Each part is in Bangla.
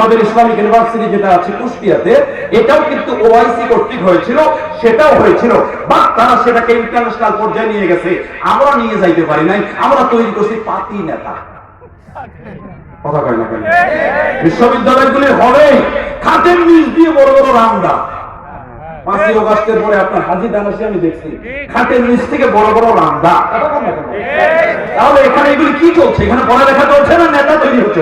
আমাদের ইসলামিক ইউনিভার্সিটি যেটা আছে কুষ্টিয়াতে, এটাও কিন্তু ওআইসি কর্তৃক হয়েছিল, সেটাও হয়েছিল, বাট তারা সেটাকে ইন্টারন্যাশনাল পর্যায়ে নিয়ে গেছে, আমরা নিয়ে যাইতে পারি নাই। আমরা তৈরি করছি পাতি নেতা। কথা কয় না কেন? বিশ্ববিদ্যালয়গুলি হবে খাটের নিচ দিয়ে বড় বড় রামদা। 5ই অগাস্টের পরে আপনার হাজি দানাসে আমি দেখছি খাটের নিচ থেকে বড় বড় রামদা। তাহলে এখানে এগুলি কি চলছে? এখানে পড়ালেখা চলছে না নেতা তৈরি হচ্ছে?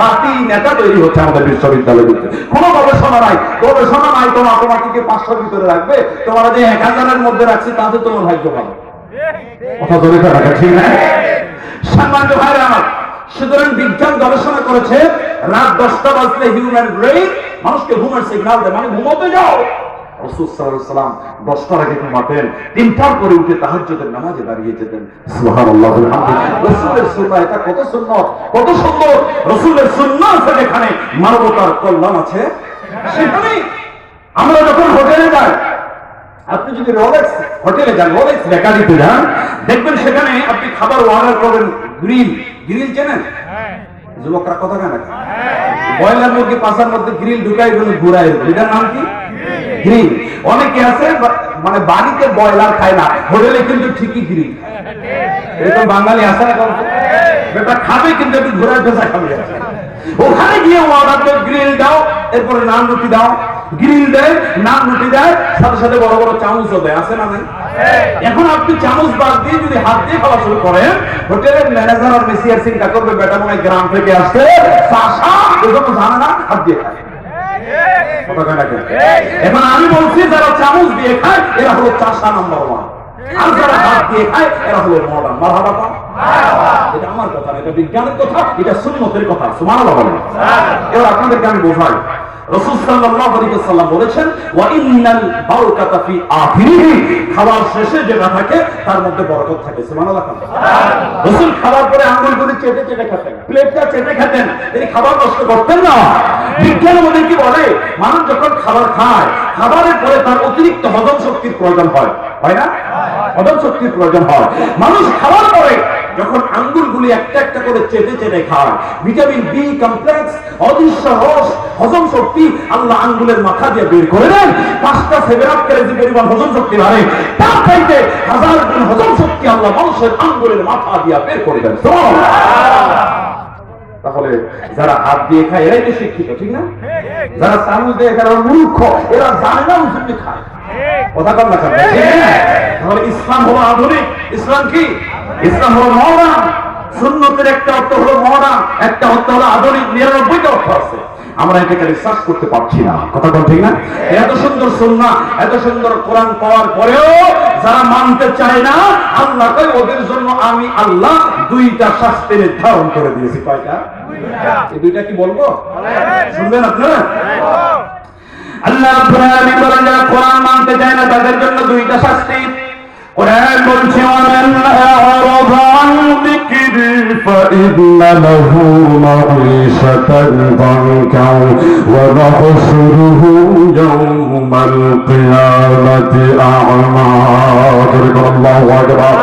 পাতি নেতা তৈরি হচ্ছে আমাদের বিশ্ববিদ্যালয়গুলিতে। কোনো গবেষণা নাই, গবেষণা নাই। তোমাকে 500-র ভিতরে রাখবে, তোমরা যে 1000-এর মধ্যে রাখছি তাতে তোমার ভাগ্য ভালো। কথা বলে রাখা ঠিক না? সম্মানিত ভাইরা আমার, সুতরাং বিজ্ঞান গবেষণা করেছে রাত 10টা বাজলে হিউম্যান ব্রেইন মানুষকে ঘুমের সিগন্যাল দেয়, মানে ঘুমোতে যাও। রাসূল সাল্লাল্লাহু আলাইহি ওয়াসাল্লাম 10টার আগে ঘুমাতেন, 3টার পরে উঠে তাহাজ্জুদের নামাজে দাঁড়িয়ে যেতেন। সুবহানাল্লাহ আলহামদুলিল্লাহ। রাসূলের সুন্নাহ, এটা কত সুন্নাত, কত সুন্দর। রাসূলের সুন্নাহ আছে যেখানে মানবতার কল্যাণ আছে সেখানে। আমরা যখন হোটেলে যাই, আপনি যদি রোলেক্স হোটেলে যান, রোলেক্স বেকারিতে যান, দেখবেন সেখানে আপনি খাবার অর্ডার করবেন, গ্রিল চেনেন? যুবকরা কথা কেন? ব্রয়লার মুরগি পাশার মধ্যে গ্রিল ঢুকাই ঘুরাই, এটার নাম কি? গ্রিল। অনেকে আছে মানে বাড়িতে ব্রয়লার খায় না, হোটেলে কিন্তু ঠিকই গ্রিল। এরকম বাঙালি আছে না? বেটা খাবে কিন্তু একটু ঘুরাই ভেজা খাবে। ওখানে গিয়ে অর্ডার করে গ্রিল দাও, এরপরে নান রুটি দাও, গ্রিল দেয়, নান রুটি দেয়, সাথে সাথে বড় বড় চামচও দেয়, আছে না? এখন আপনি চামচ বাদ দিয়ে যদি হাত দিয়ে খাওয়া শুরু করেন, হোটেলের ম্যানেজার আর মেসিয়ার চিন্তা করবে বেটা মনে হয় গ্রাম থেকে আসছে, এরকম জানে না, হাত দিয়ে খায়। এখন আমি বলছি যারা চামচ দিয়ে খায় এরা হলো চাষা নাম্বার 1, আর যারা হাত দিয়ে খায় এরা হলো মডার্ন। মারহাবা পান? এটা আমার কথা না, এটা বিজ্ঞানের কথা, এটা সুন্নতের কথা। সুবহানাল্লাহ বলেন। এবার আপনাদেরকে আমি বোঝাই, রাসূল সাল্লাল্লাহু আলাইহি ওয়াসাল্লাম বলেছেন ওয়া ইন্নাল বারাকাতা ফি আখিরিহি, খাবার শেষে যেটা থাকে তার মধ্যে বরকত থাকে। সুবহানাল্লাহ। রাসূল খাবার পরে আঙ্গুলগুলি চেটে চেটে খেতেন, প্লেটটা চেটে খেতেন, তিনি খাবার নষ্ট করতেন না। বিজ্ঞান আমাদের কি বলে, মানুষ যখন খাবার খায়, খাবারের পরে তার অতিরিক্ত হজম শক্তির প্রয়োজন হয়, হয় না? হজম শক্তির প্রয়োজন হয়। মানুষ খাবার পরে যখন আঙ্গুলগুলি একটা একটা করে চেটে চেটে খায়, ভিটামিন বি কমপ্লেক্স, অদৃশ্য রস, হজম শক্তি আল্লাহ আঙ্গুলের মাথা দিয়ে বের করে দেন। 5টা 7 কেজি পরিমাণ হজম শক্তি বাড়ে, তার চাইতে 1000 গুণ হজম শক্তি আল্লাহ মানুষের আঙ্গুলের মাথা দিয়ে বের করে দেন। তাহলে যারা হাত দিয়ে খায় এরাই তো শিক্ষিত, ঠিক না? যারা চামচ দিয়ে খায় এরা মূর্খ, এরা জানে না মুসলিম খায়। কথা কম না? তাহলে ইসলাম হলো আধুনিক। ইসলাম কি? ইসলাম হলো মডার্ন। সুন্নতের একটা অর্থ হলো মডার্ন, একটা অর্থ হলো আধুনিক। 99টা অর্থ আছে, আমরা এটাকে রিসার্চ করতে পারছি না। কথা বল ঠিক না? এত সুন্দর সুন্নাহ, এত সুন্দর কোরআন পাওয়ার পরেও যারা মানতে চায় না, আল্লাহ কয় ওদের জন্য আমি আল্লাহ 2টা শাস্তি নির্ধারণ করে দিয়েছি। কয়টা? এই 2টা কি বলবো? শুনবেন আপনারা? আল্লাহ রাব্বুল আলামিন বলেন যারা কোরআন মানতে চায় না তাদের জন্য 2টা শাস্তি। কোরআন বলছে ওয়ামান আ'রাদা আন যিকরি ফাইন্না লাহু মাঈশাতান দানকা ওয়া নাহশুরুহু ইয়াওমাল কিয়ামাতি আ'মা। আল্লাহু আকবার।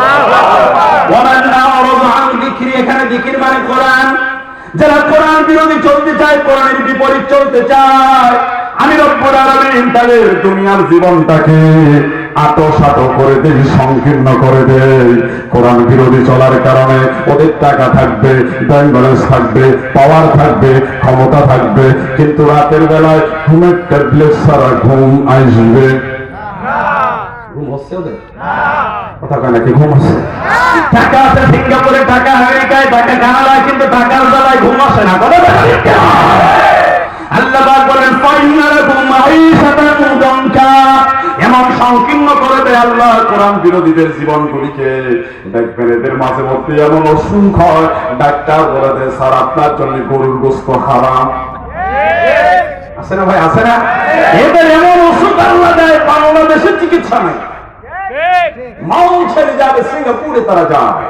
ওয়ামান আ'রাদা আন যিকরি, এখানে যিকির মানে কোরআন। যারা কোরআন বিরোধী চলতে চায়, কোরআনের বিপরীত চলতে চায়, আমি রব্বুল আলামিন তাদের দুনিয়ার জীবনটাকে আটো-সাটো করে দেই, সংকীর্ণ করে দেই। কোরআন বিরোধী চলার কারণে ওদের টাকা থাকবে, ব্যাংক ব্যালেন্স থাকবে, পাওয়ার থাকবে, ক্ষমতা থাকবে, কিন্তু রাতের বেলায় ঘুমের ট্যাবলেট ছাড়া ঘুম আসবে। ঘুম হচ্ছে ওদের? কথা কয় নাকি? ঘুম হচ্ছে। টাকা আছে সিঙ্গাপুরে, টাকা আমেরিকায়, টাকা কানাডায়, কিন্তু টাকার বেলায় ঘুম আসে না। আল্লাহ পাক বলেন ফাইন্না লাকুম মাঈশাতান দানকা, এমন সংকীর্ণ করে দেয় আল্লাহ কোরআন বিরোধীদের জীবনগুলিকে। দেখবেন এদের মাঝে মধ্যে এমন অসুখ হয়, ডাক্তার বলে দেয় স্যার আপনার জন্য গরুর গোশত হারাম। আছে না ভাই? আছে না? এদের এমন ওষুধ আল্লাহ দেয়, বাংলাদেশে চিকিৎসা নাই। মাউন্ট এলিজাবেথ সিঙ্গাপুরে তারা যায়,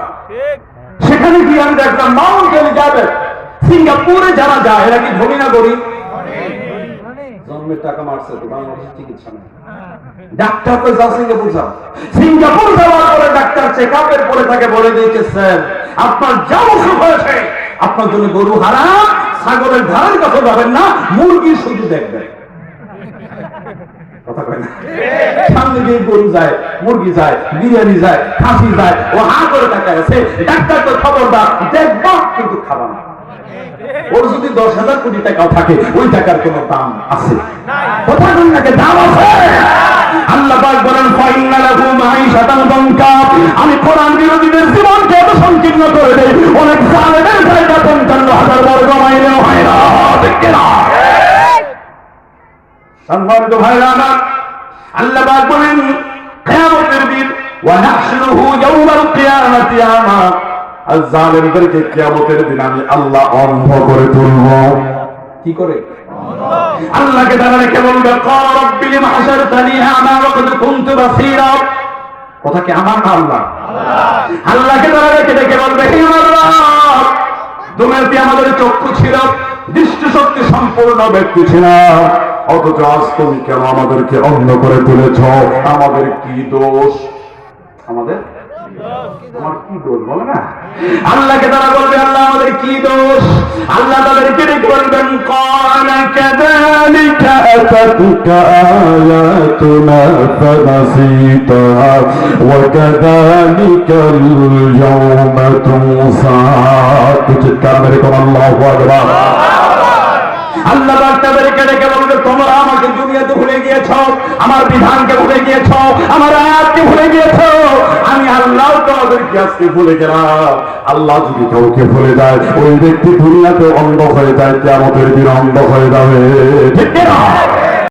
সেখানে গিয়ে আমি দেখলাম মাউন্ট এলিজাবেথ সিঙ্গাপুরে যারা যায় এরা কি ধনী না গরিব? জন্মের টাকা মারছে তো, বাংলাদেশের চিকিৎসা নাই। ডাক্তার তো যাও সিঙ্গাপুর যাও, সিঙ্গাপুর যাওয়ার পরে ডাক্তার চেক আপের পরে তাকে বলে দিয়েছে স্যার আপনার যা অসুখ হয়েছে আপনার জন্য গরু হারাম, ছাগলের ধারের কাছে যাবেন না, মুরগি শুধু দেখবেন। কথা কয় না? সামনে দিয়ে গরু যায়, মুরগি যায়, বিরিয়ানি যায়, খাসি যায়, ও হা করে তাকায় আছে। ডাক্তার তো খবরদার, দেখবা কিন্তু খাবা না। ওর যদি 10,000 কোটি টাকাও থাকে, ওই টাকার কোনো দাম আছে? কথা বলেন নাকি দাম আছে? আল্লাহ পাক বলেন ফাইন্না লাহু মাঈশাতান দানকা। আমি কোরআন বিরোধীদের জীবনকে এত সংকীর্ণ করে দেই, অনেক জালেমের জায়গা 55,000 বর্গ মাইলেও হয় না। ঠিক কি না? সম্মানিত ভাইরা আমার, আল্লাহ পাক বলেন কিয়ামতের দিন ওয়া নাহশুরুহু ইয়াওমাল কিয়ামাতি আমা। আর জালেমদেরকে কিয়ামতের দিন আমি আল্লাহ অন্ধ করে তুলব। কি করে? আল্লাহকে তারা রেখে বলবে ক্বালা রাব্বি লিমা হাশারতানি আমা ওয়া ক্বাদ কুনতু বাসীরা। কথা কি আমার না আল্লাহ? আল্লাহকে তারা রেখে বলবে হে আল্লাহ, দুনিয়াতে আমাদের চক্ষু ছিল, দৃষ্টি শক্তি সম্পূর্ণ ব্যক্তি ছিল, অথচ আজ তুমি কেন আমাদেরকে অন্ধ করে তুলেছ? আমাদের কি দোষ? আমার কি দোষ বলে না? আল্লাহকে তারা বলবে আল্লাহ আমাদের কি দোষ? আল্লাহ তাদেরকে ডেকে বলবেন ক্বালা কাযালিকা আতাতুকা আয়াতুনা ফানাসিতাহা ওয়া কাযালিকাল ইয়াওমা তুনসা। চিৎকার মেরে কোন আল্লাহু আকবার। আল্লাহ তাদেরকে ডেকে বলবে তোমরা আমাকে দুনিয়াতে ভুলে গিয়েছ, আমার বিধানকে ভুলে গিয়েছ, আমার আয়াতকে ভুলে গিয়েছ, আমি আল্লাহ তোমাদেরকে আজকে ভুলে গেলাম। আল্লাহ যদি কাউকে ভুলে যায়, ওই ব্যক্তি দুনিয়াতে অন্ধ হয়ে যায়, কিয়ামতের দিন অন্ধ হয়ে যাবে। ঠিক না?